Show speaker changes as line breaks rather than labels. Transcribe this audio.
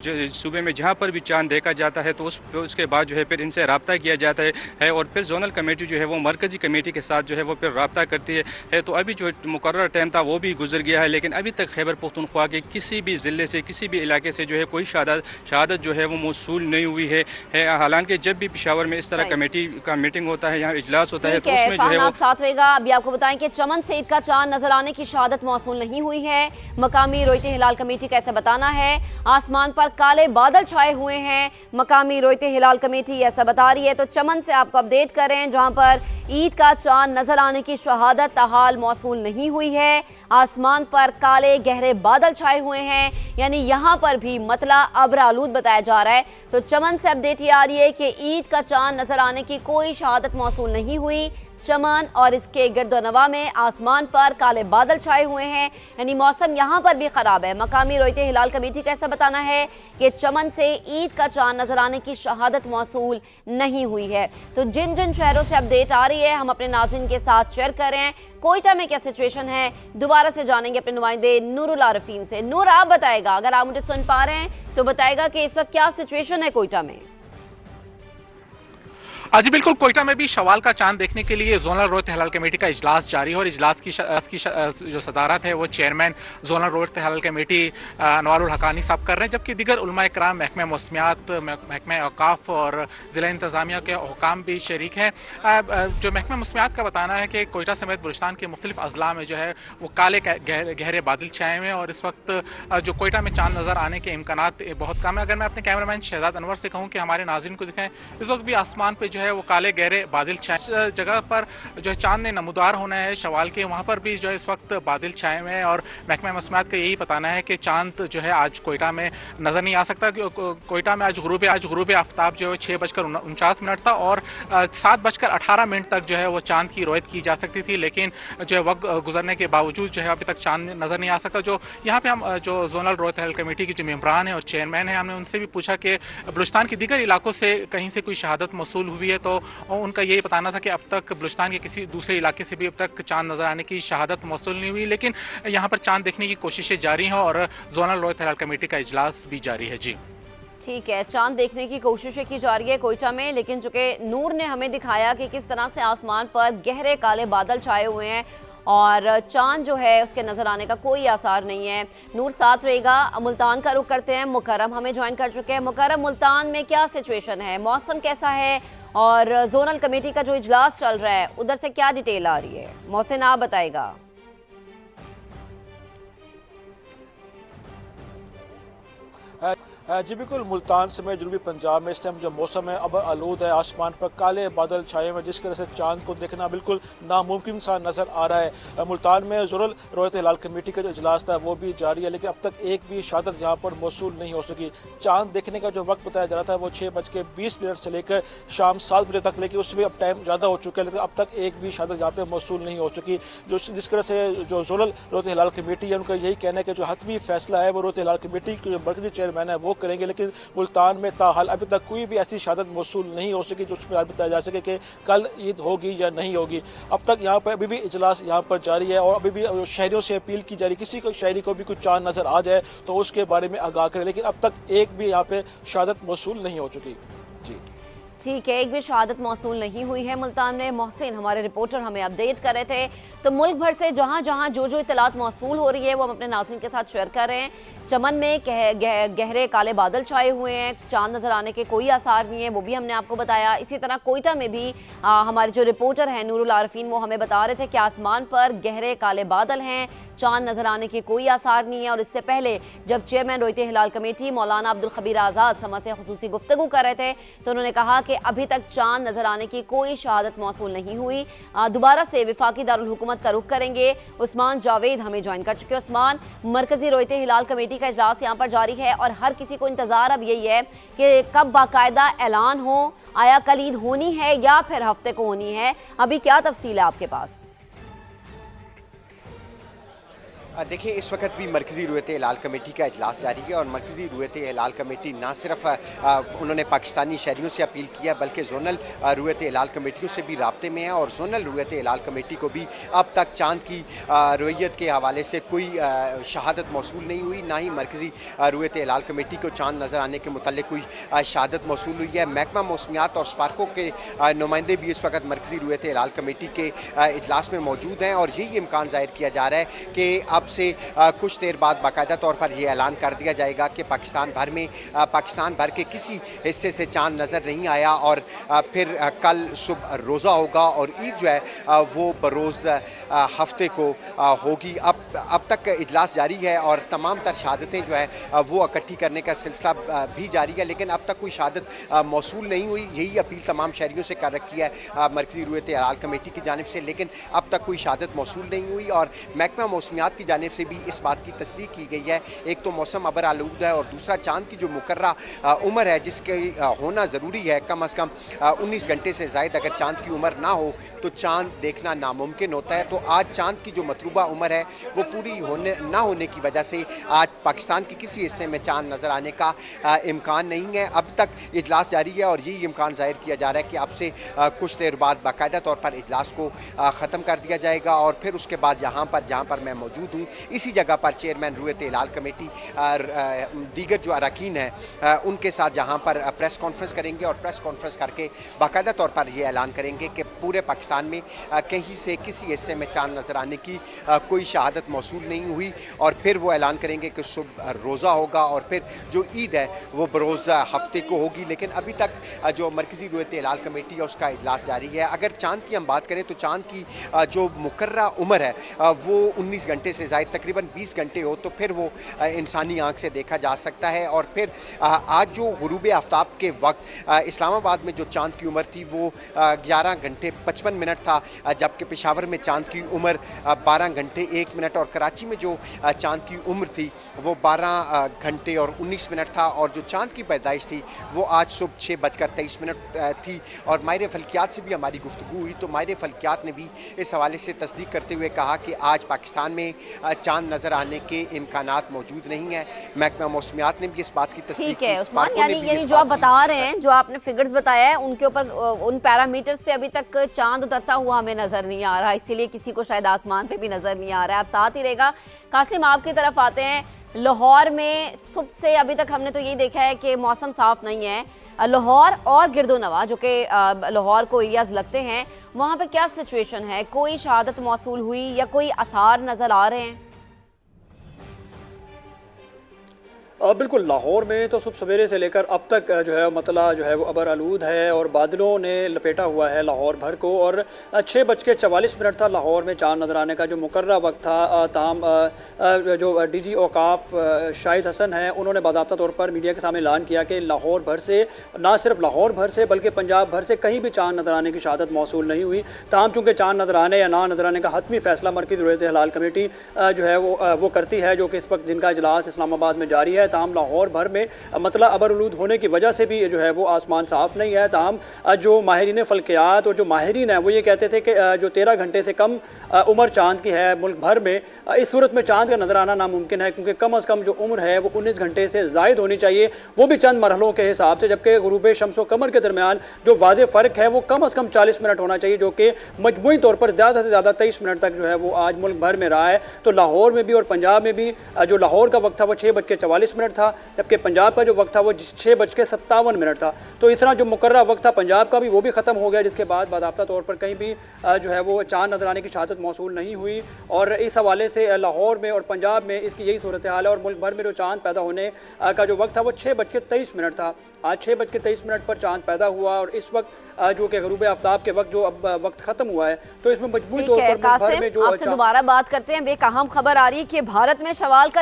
जो सूबे में जहाँ पर भी चांद देखा जाता है तो उसके बाद जो है फिर इनसे रब्ता किया जाता है और फिर जोनल कमेटी जो है वो मरकज़ी कमेटी के साथ जो है वो फिर रब्ता करती है। तो अभी जो मुकर्रर टाइम था वो भी गुजर गया है, लेकिन अभी तक खैबर पख्तूनख्वा के किसी भी ज़िले से, किसी भी इलाके से जो है कोई शहादत जो है वो मौसूल नहीं हुई है। हालांकि जब भी पेशावर में इस तरह कमेटी का मीटिंग होता है, यहाँ इजलास होता है, तो उसमें जो है वो
आप साथ रहेगा। अभी आपको बताएं कि चमन से ईद का चांद नजर आने की शहादत मौसूल नहीं हुई है। मकामी रोयते हिलाल कमेटी का ऐसा बताना है। आसमान पर काले बादल छाए हुए हैं, मकामी रोयते हिलाल कमेटी ऐसा बता रही है। तो चमन से आपको अपडेट करें, जहां पर ईद का चांद नजर आने की शहादत ताहाल मौसूल नहीं हुई है। आसमान पर काले गहरे बादल छाए हुए हैं, यानी यहां पर भी मतला अब्र आलूद बताया जा रहा है। तो चमन से अपडेट ये आ रही है कि ईद का चांद नजर आने की कोई शहादत मौसूल नहीं हुई। चमन और इसके गिरदोनवा में आसमान पर काले बादल छाए हुए हैं, यानी मौसम यहाँ पर भी खराब है। मकामी रोयते हिलाल कमेटी का ऐसा बताना है कि चमन से ईद का चांद नजर आने की शहादत मौसूल नहीं हुई है। तो जिन जिन शहरों से अपडेट आ रही है हम अपने नाज़रीन के साथ शेयर कर रहे हैं। कोयटा में क्या सिचुएशन है, दोबारा से जानेंगे अपने नुमाइंदे नूरुल आरिफीन से। नूर, आप बताएगा, अगर आप मुझे सुन पा रहे हैं तो बताएगा कि इस वक्त क्या सिचुएशन है कोयटा में।
जी बिल्कुल, कोयटा में भी शवाल का चांद देखने के लिए जोनल रोयत हलाल कमेटी का इजलास जारी है और इजलास की जो सदारत है वो चेयरमैन जोनल रोयत हलाल कमेटी अनवारुल हकानी साहब कर रहे हैं, जबकि दिगर उलमा इकराम, महकमा मौसमियात, महकमा औकाफ और ज़िला इंतज़ामिया के हुकाम भी शरीक हैं। जो महकमा मौसमियात का बताना है कि कोयटा समेत बलूचिस्तान के मुख्तलिफ अजला में जो है वो काले गहरे बादल छाए हुए हैं और इस वक्त जो कोयटा में चांद नज़र आने के इम्कानात बहुत कम है। अगर मैं अपने कैमरामैन शहजाद अनवर से कहूँ कि हमारे नाज़रीन को दिखाएं, इस वक्त भी आसमान पर जो है वो काले गहरे बादल छाए, जगह पर जो है चांद ने नमूदार होना है शवाल के, वहाँ पर भी जो है इस वक्त बादल छाए हुए हैं और महकमा मौसमियात का यही बताना है कि चांद जो है आज कोयटा में नज़र नहीं आ सकता। कोयटा में आज गुरूब आफ्ताब जो है 6:49 था और 7:18 तक जो है वो चांद की रोयत की जा सकती थी, लेकिन जो है वक्त गुजरने के बावजूद जो है अभी तक चांद नज़र नहीं आ सकता। जो यहाँ पे हम जो जोनल रोयत हलाल कमेटी के जो मेम्बरान हैं और चेयरमैन हैं, हमने उनसे भी पूछा कि बलूचिस्तान के दीगर इलाकों से कहीं से कोई शहादत मौसूल हुई है, तो उनका यही बताना था कि अब तक बलूचिस्तान के किसी दूसरे इलाके से भी अब तक चांद नजर आने की शहादत मौसूल नहीं हुई, लेकिन यहाँ पर चांद देखने की कोशिशें जारी हैं और जोनल रोयत हलाल कमेटी का इजलास भी जारी है। जी
ठीक है, चांद देखने की कोशिशें की जा रही है कोयटा में, लेकिन चूंकि नूर ने हमें दिखाया कि किस तरह से आसमान पर गहरे काले बादल छाए हुए हैं और चांद जो है उसके नज़र आने का कोई आसार नहीं है। नूर साथ रहेगा। मुल्तान का रुख करते हैं, मुकर्रम हमें ज्वाइन कर चुके हैं। मुकर्रम, मुल्तान में क्या सिचुएशन है, मौसम कैसा है और जोनल कमेटी का जो इजलास चल रहा है उधर से क्या डिटेल आ रही है? मोहसिन आप बताएगा।
जी बिल्कुल, मुल्तान समेत जनूबी पंजाब में इस टाइम जो मौसम है अब आलूद है, आसमान पर काले बादल छाए हुए, जिसकी वजह से चांद को देखना बिल्कुल नामुमकिन सा नज़र आ रहा है। मुल्तान में जोनल रोयत हिलाल कमेटी का जो इजलास था वो भी जारी है, लेकिन अब तक एक भी शहादत यहाँ पर मौसूल नहीं हो सकी। चांद देखने का जो वक्त बताया जा रहा था वो 6:20 से लेकर शाम 7 बजे तक, लेकिन उसमें अब टाइम ज़्यादा हो चुका है, लेकिन अब तक एक भी शहादत यहाँ पर मौसूल नहीं हो सकी। जिस तरह से जो जोनल रोयत हिलाल कमेटी है उनका यही कहना है कि जो हतमी फैसला है वो रोयत हिलाल कमेटी के जो मरकजी चेयरमैन है वो करेंगे, लेकिन मुल्तान में ताहाल अभी तक कोई भी ऐसी शहादत मौसूल नहीं हो सकी जिसमें बताया जा सके कि कल ईद होगी या नहीं होगी। अब तक यहाँ पर अभी भी इजलास यहाँ पर जारी है और अभी भी शहरियों से अपील की जा रही है, किसी को शहरी को भी कुछ चांद नजर आ जाए तो उसके बारे में आगाह करें, लेकिन अब तक एक भी यहाँ पे शहादत मौसूल नहीं हो चुकी। जी
ठीक है, एक भी शहादत मौसूल नहीं हुई है मुल्तान में। मोहसिन हमारे रिपोर्टर हमें अपडेट कर रहे थे। तो मुल्क भर से जहां जहां जो इतलात मौसूल हो रही है वो हम अपने नाज़रीन के साथ शेयर कर रहे हैं। चमन में गहरे काले बादल छाए हुए हैं, चांद नज़र आने के कोई आसार नहीं है, वो भी हमने आपको बताया। इसी तरह कोयटा में भी हमारे जो रिपोर्टर हैं नूरुल आरिफीन वो हमें बता रहे थे कि आसमान पर गहरे काले बादल हैं, चांद नज़र आने के कोई आसार नहीं है। और इससे पहले जब चेयरमैन रोयते हिलाल कमेटी मौलाना अब्दुल खबीर आज़ाद समा से खुसूसी गुफ्तगू कर रहे थे तो उन्होंने कहा कि अभी तक चांद नज़र आने की कोई शहादत मौसूल नहीं हुई। दोबारा से वफाकी दारुल हुकूमत का रुख करेंगे। उस्मान जावेद हमें ज्वाइन कर चुके हैं। उस्मान, मरकजी रोयते हिलाल कमेटी का इजलास यहाँ पर जारी है और हर किसी को इंतज़ार अब यही है कि कब बाकायदा ऐलान हो, आया कल ईद होनी है या फिर हफ्ते को होनी है, अभी क्या तफसील है आपके पास?
देखिए, इस वक्त भी मरकज़ी रूयत हिलाल कमेटी का इजलास जारी है और मरकज़ी रूयत हिलाल कमेटी ना सिर्फ उन्होंने पाकिस्तानी शहरियों से अपील किया बल्कि जोनल रूयत हिलाल कमेटियों से भी राब्ते में है और जोनल रूयत हिलाल कमेटी को भी अब तक चांद की रुयत के हवाले से कोई शहादत मौसूल नहीं हुई, ना ही मरकज़ी रूयत हिलाल कमेटी को चांद नज़र आने के मुतालिक कोई शहादत मौसूल हुई है। महकमा मौसमियात और स्पार्को के नुमाइंदे भी इस वक्त मरकज़ी रूयत हिलाल कमेटी के इजलास में मौजूद हैं और यही इम्कान जाहिर किया जा रहा है कि अब से कुछ देर बाद बाकायदा तौर पर यह ऐलान कर दिया जाएगा कि पाकिस्तान भर के किसी हिस्से से चांद नज़र नहीं आया और फिर कल सुबह रोज़ा होगा और ईद जो है वो बरोज़ हफ्ते को होगी। अब तक इजलास जारी है और तमाम तर शहादतें जो है वो इकट्ठी करने का सिलसिला भी जारी है, लेकिन अब तक कोई शहादत मौसूल नहीं हुई। यही अपील तमाम शहरियों से कर रखी है मरकज़ी रूयत हिलाल कमेटी की जानिब से, लेकिन अब तक कोई शहादत मौसूल नहीं हुई और महकमा मौसमियात की जानिब से भी इस बात की तस्दीक की गई है। एक तो मौसम अबर आलूद है और दूसरा चांद की जो मुकर्रा उम्र है जिसके होना ज़रूरी है, कम अज़ कम 19 घंटे से ज़ायद अगर चांद की उम्र ना हो तो चांद देखना नामुमकिन होता है। तो आज चांद की जो मतलूबा उम्र है वो पूरी ना होने की वजह से आज पाकिस्तान के किसी हिस्से में चांद नज़र आने का इम्कान नहीं है। अब तक इजलास जारी है और यही इम्कान जाहिर किया जा रहा है कि अब से कुछ देर बाद बाकायदा तौर पर इजलास को ख़त्म कर दिया जाएगा और फिर उसके बाद जहाँ पर मैं मौजूद हूँ इसी जगह पर चेयरमैन रूयत हिलाल कमेटी दीगर जो अरकान हैं उनके साथ जहाँ पर प्रेस कॉन्फ्रेंस करेंगे और प्रेस कॉन्फ्रेंस करके बाकायदा तौर पर यह ऐलान करेंगे कि पूरे पाकिस्तान में कहीं से किसी हिस्से में चांद नज़र आने की कोई शहादत मौसूल नहीं हुई और फिर वो ऐलान करेंगे कि सुबह रोज़ा होगा और फिर जो ईद है वो बरोज़ हफ्ते को होगी। लेकिन अभी तक जो मरकज़ी रूयत हिलाल कमेटी है उसका इजलास जारी है। अगर चांद की हम बात करें तो चांद की जो मुकर्रा उम्र है वो 19 घंटे से ज़ायद तकरीबन 20 घंटे हो तो फिर वो इंसानी आंख से देखा जा सकता है। और फिर आज जो गुरूब आफ्ताब के वक्त इस्लामाबाद में जो चांद की उम्र थी वो 11 घंटे 55 मिनट था, जबकि पेशावर में चांद की उम्र 12 घंटे 1 मिनट और कराची में जो चांद की उम्र थी वो 12 घंटे और 19 मिनट था और जो चांद की पैदाइश थी वो आज सुबह 6:23 थी। और माहिर फल्कियात से भी हमारी गुफ्तगू हुई तो माहिर फल्कियात ने भी इस हवाले से तस्दीक करते हुए कहा कि आज पाकिस्तान में चांद नजर आने के इम्कानात मौजूद नहीं है। महकमा मौसमियात ने भी इस बात की तस्दीक
ठीक है उस्मान, यानी जो आप बता रहे हैं, जो आपने फिगर्स बताया है उनके ऊपर उन पैरामीटर्स पे अभी तक चांद उतरता हुआ हमें नजर नहीं आ रहा, इसीलिए किसी को शायद आसमान पे भी नजर नहीं आ रहा है। आप साथ ही रहेगा। कासिम, आपकी तरफ आते हैं। लाहौर में सुबह से अभी तक हमने तो यही देखा है कि मौसम साफ नहीं है। लाहौर और गिरदोनवा जो कि लाहौर को एरियाज लगते हैं, वहाँ पे क्या सिचुएशन है? कोई शहादत मौसूल हुई या कोई आसार नजर आ रहे हैं?
बिल्कुल, लाहौर में तो सुबह सवेरे से लेकर अब तक जो है मतला जो है वो अबर आलूद है और बादलों ने लपेटा हुआ है लाहौर भर को। और 6:44 था लाहौर में चांद नज़र आने का जो मुकर्रा वक्त था। ताम जो DG औकाफ शाहिद हसन हैं उन्होंने बाज़ाब्ता तौर पर मीडिया के सामने ऐलान किया कि लाहौर भर से, ना सिर्फ लाहौर भर से बल्कि पंजाब भर से कहीं भी चांद नज़र आने की शहादत मौसूल नहीं हुई। ताम चूँकि चांद नज़र आने या ना नज़र आने का हतमी फैसला मरकज़ी रूयत हिलाल कमेटी जो है वो करती है, जो कि इस वक्त जिनका इजलास इस्लामाबाद में जारी है। ताम लाहौर भर में मतलब अबरआलूद होने की वजह से भी जो है वो आसमान साफ नहीं है। ताम जो माहिरीन फल्कियात और जो माहिरीन हैं वो ये कहते थे कि जो 13 घंटे से कम उम्र चांद की है मुल्क भर में, इस सूरत में चांद का नजर आना नामुमकिन है, क्योंकि कम अज़ कम जो उम्र है वो 19 घंटे से ज़ायद होनी चाहिए, वो भी चंद मरहलों के हिसाब से। जबकि गुरूब शम्स व कमर के दरमियान जो वाज़े फ़र्क है वो कम अज़ कम 40 मिनट होना चाहिए, जो कि मजमूई तौर पर ज़्यादा से ज़्यादा 23 मिनट तक जो है वो आज मुल्क भर में रहा है। तो लाहौर में भी और पंजाब में भी जो लाहौर का वक्त था वो 6:44 था, जबकि पंजाब का जो वक्त था वो 6:57 था। तो इस तरह जो मुकर्रा वक्त था पंजाब का भी वो भी ख़त्म हो गया, जिसके बाद बाज़ाब्ता तौर पर कहीं भी जो है वो चांद नजर आने की शहादत मौसूल नहीं हुई। और इस हवाले से लाहौर में और पंजाब में इसकी यही सूरत हाल है। और मुल्क भर में जो चांद पैदा होने का जो वक्त था वो 6:23 था। आज 6:23 पर चांद पैदा हुआ और इस वक्त जो कि गुरूब आफ्ताब के वक्त जो अब वक्त खत्म हुआ है, तो इसमें मजबूत तौर पर मुल्क भर में जो
आपसे दोबारा बात करते हैं। बेक अहम खबर आ रही है कि भारत में शवाल का